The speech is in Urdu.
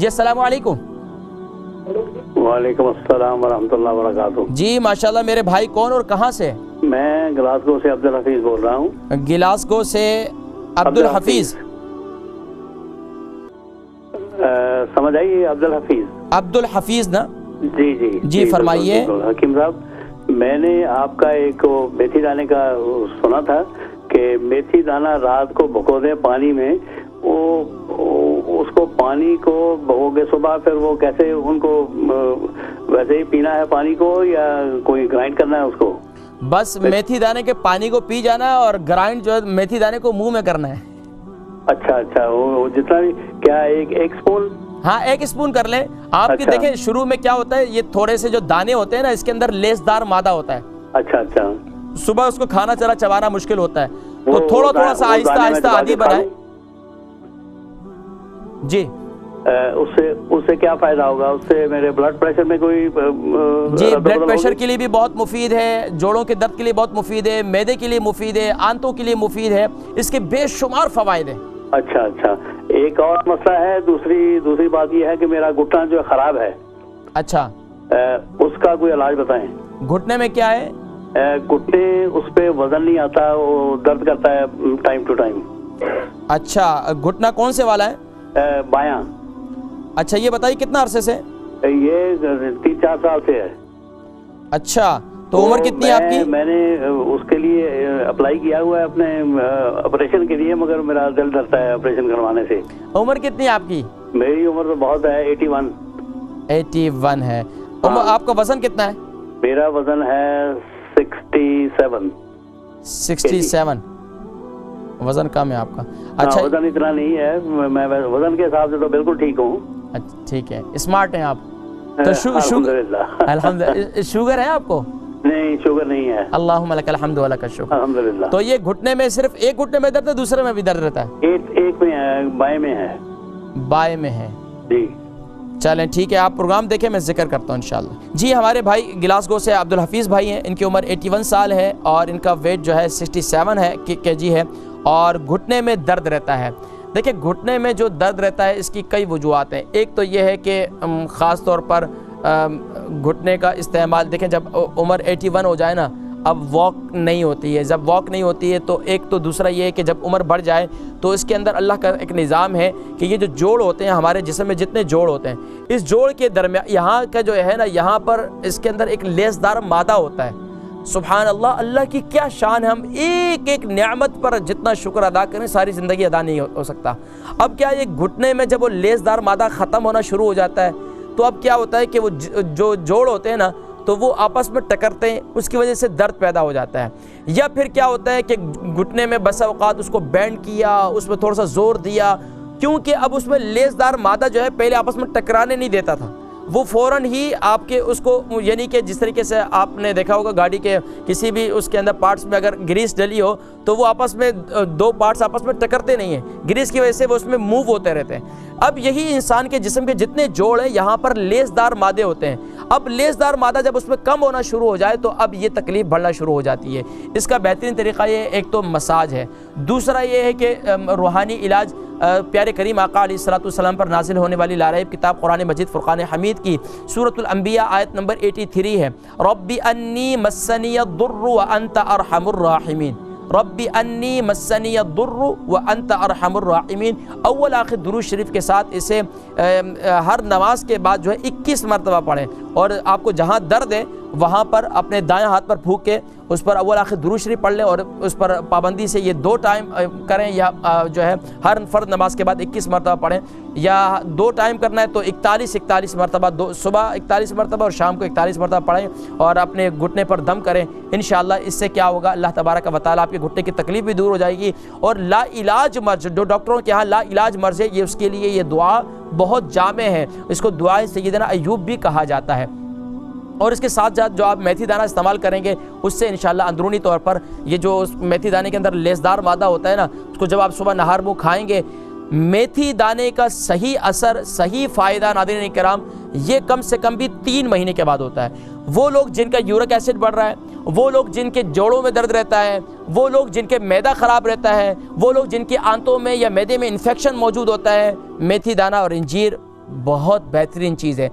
السلام علیکم۔ وعلیکم السلام ورحمۃ اللہ وبرکاتہ۔ جی ماشاءاللہ، میرے بھائی کون اور کہاں سے؟ میں گلاسگو سے عبدالحفیظ بول رہا ہوں۔ گلاسگو سے عبدالحفیظ، سمجھ آئیے، عبدالحفیظ نا؟ جی جی جی فرمائیے۔ حکیم صاحب، میں نے آپ کا ایک میتھی دانے کا سنا تھا کہ میتھی دانہ رات کو بھگو دیں پانی میں، اس کو پانی کو بھگو کے صبح پھر وہ کیسے ان کو ویسے ہی پینا ہے پانی کو، یا کوئی گرائنڈ کرنا ہے اس کو؟ بس میتھی دانے کے پانی کو پی جانا ہے اور گرائنڈ جو ہے میتھی دانے کو منہ میں کرنا ہے۔ اچھا، وہ جتنا بھی، کیا ایک اسپون؟ ہاں 1 اسپون کر لیں آپ کی۔ دیکھیں شروع میں کیا ہوتا ہے، یہ تھوڑے سے جو دانے ہوتے ہیں نا، اس کے اندر لیس دار مادہ ہوتا ہے۔ اچھا، صبح اس کو کھانا چبانا مشکل ہوتا ہے، تو تھوڑا سا آہستہ عادی بنائیں۔ جی اس سے کیا فائدہ ہوگا؟ اس سے میرے بلڈ پریشر میں کوئی؟ جی بلڈ پریشر کے لیے بھی بہت مفید ہے، جوڑوں کے درد کے لیے بہت مفید ہے، معدے کے لیے مفید ہے، آنتوں کے لیے مفید ہے، اس کے بے شمار فوائد ہیں۔ اچھا، ایک اور مسئلہ ہے، دوسری بات یہ ہے کہ میرا گھٹنا جو خراب ہے۔ اچھا، اس کا کوئی علاج بتائیں۔ گھٹنے میں کیا ہے؟ گھٹنے، اس پہ وزن نہیں آتا، وہ درد کرتا ہے ٹائم ٹو ٹائم۔ اچھا، گھٹنا کون سے والا ہے؟ بایاں۔ اچھا، یہ بتائیے کتنا عرصے سے؟ یہ 3-4 سال سے ہے۔ اچھا، تو عمر کتنی ہے آپ کی؟ میں نے اس کے لیے اپلائی کیا ہوا ہے اپنے آپریشن کے لیے، مگر میرا دل ڈرتا ہے آپریشن کروانے سے۔ عمر کتنی ہے آپ کی؟ میری عمر تو بہت ہے، 81 ہے۔ آپ کا وزن کتنا ہے؟ میرا وزن ہے 67۔ وزن کم ہے آپ کا؟ اچھا، وزن اتنا نہیں ہے، میں وزن کے حساب سے تو بالکل ٹھیک ہوں۔ ٹھیک ہے، اسمارٹ ہیں آپ تو۔ الحمدللہ۔ شوگر ہے آپ کو؟ نہیں، شوگر نہیں ہے۔ اللہم لک الحمد ولک الشکر۔ الحمدللہ۔ تو یہ گھٹنے میں صرف ایک گھٹنے میں درد ہے، دوسرے میں بھی درد رہتا ہے؟ ایک میں ہے، بائیں میں ہے۔ بائیں میں ہے؟ جی چلیں ٹھیک ہے، آپ پروگرام دیکھیں، میں ذکر کرتا ہوں انشاءاللہ۔ جی ہمارے بھائی گلاسگو سے عبدالحفیظ بھائی ہیں، ان کی عمر 81 سال ہے اور ان کا ویٹ جو ہے 67 کے جی ہے، اور گھٹنے میں درد رہتا ہے۔ دیکھیں گھٹنے میں جو درد رہتا ہے اس کی کئی وجوہات ہیں۔ ایک تو یہ ہے کہ خاص طور پر گھٹنے کا استعمال، دیکھیں جب عمر 81 ہو جائے نا، اب واک نہیں ہوتی ہے، جب واک نہیں ہوتی ہے تو ایک تو دوسرا یہ ہے کہ جب عمر بڑھ جائے تو اس کے اندر اللہ کا ایک نظام ہے کہ یہ جو جوڑ ہوتے ہیں ہمارے جسم میں، جتنے جوڑ ہوتے ہیں، اس جوڑ کے درمیان یہاں کا جو ہے نا، یہاں پر اس کے اندر ایک لیسدار مادہ ہوتا ہے۔ سبحان اللہ، اللہ کی کیا شان ہے، ہم ایک نعمت پر جتنا شکر ادا کریں ساری زندگی ادا نہیں ہو سکتا۔ اب کیا یہ گھٹنے میں جب وہ لیسدار مادہ ختم ہونا شروع ہو جاتا ہے تو اب کیا ہوتا ہے کہ وہ جو جوڑ ہوتے ہیں نا، تو وہ آپس میں ٹکرتے ہیں، اس کی وجہ سے درد پیدا ہو جاتا ہے۔ یا پھر کیا ہوتا ہے کہ گھٹنے میں بسا اوقات اس کو بینڈ کیا، اس میں تھوڑا سا زور دیا، کیونکہ اب اس میں لیسدار مادہ جو ہے پہلے آپس میں ٹکرانے نہیں دیتا تھا، وہ فوراً ہی آپ کے اس کو، یعنی کہ جس طریقے سے آپ نے دیکھا ہوگا گاڑی کے کسی بھی اس کے اندر پارٹس میں اگر گریس ڈلی ہو تو وہ آپس میں دو پارٹس آپس میں ٹکرتے نہیں ہیں، گریس کی وجہ سے وہ اس میں موو ہوتے رہتے ہیں۔ اب یہی انسان کے جسم کے جتنے جوڑ ہیں یہاں پر لیسدار مادے ہوتے ہیں۔ اب لیسدار مادہ جب اس میں کم ہونا شروع ہو جائے تو اب یہ تکلیف بڑھنا شروع ہو جاتی ہے۔ اس کا بہترین طریقہ یہ ایک تو مساج ہے، دوسرا یہ ہے کہ روحانی علاج پیارے کریم آقا علیہ الصلوۃ والسلام پر نازل ہونے والی لاریب کتاب قرآن مجید فرقان حمید کی سورۃ الانبیاء آیت نمبر 83 ہے، رب انی مسنی الضر وانت ارحم الراحمین، رب انی مسنی الضر وانت ارحم الراحمین۔ اول آخر درود شریف کے ساتھ اسے ہر نماز کے بعد جو ہے 21 مرتبہ پڑھیں، اور آپ کو جہاں درد ہے وہاں پر اپنے دائیں ہاتھ پر پھونک کے اس پر اول آخر درود شریف پڑھ لیں، اور اس پر پابندی سے یہ 2 ٹائم کریں، یا جو ہے ہر فرض نماز کے بعد 21 مرتبہ پڑھیں، یا 2 ٹائم کرنا ہے تو 41 مرتبہ، صبح 41 مرتبہ اور شام کو 41 مرتبہ پڑھیں، اور اپنے گھٹنے پر دم کریں۔ انشاءاللہ اس سے کیا ہوگا، اللہ تبارک و تعالیٰ آپ کے گھٹنے کی تکلیف بھی دور ہو جائے گی، اور لا علاج مرض جو ڈاکٹروں کے ہاں لا علاج مرض ہے، یہ اس کے لیے یہ دعا بہت جامع ہے، اس کو دعائے سیدنا ایوب بھی کہا جاتا ہے۔ اور اس کے ساتھ ساتھ جو آپ میتھی دانہ استعمال کریں گے اس سے انشاءاللہ اندرونی طور پر یہ جو میتھی دانے کے اندر لیسدار مادہ ہوتا ہے نا، اس کو جب آپ صبح نہار منہ کھائیں گے، میتھی دانے کا صحیح اثر، صحیح فائدہ ناظرین کرام یہ کم سے کم بھی 3 مہینے کے بعد ہوتا ہے۔ وہ لوگ جن کا یورک ایسڈ بڑھ رہا ہے، وہ لوگ جن کے جوڑوں میں درد رہتا ہے، وہ لوگ جن کے معدہ خراب رہتا ہے، وہ لوگ جن کی آنتوں میں یا معدے میں انفیکشن موجود ہوتا ہے، میتھی دانہ اور انجیر بہت بہترین چیز ہے.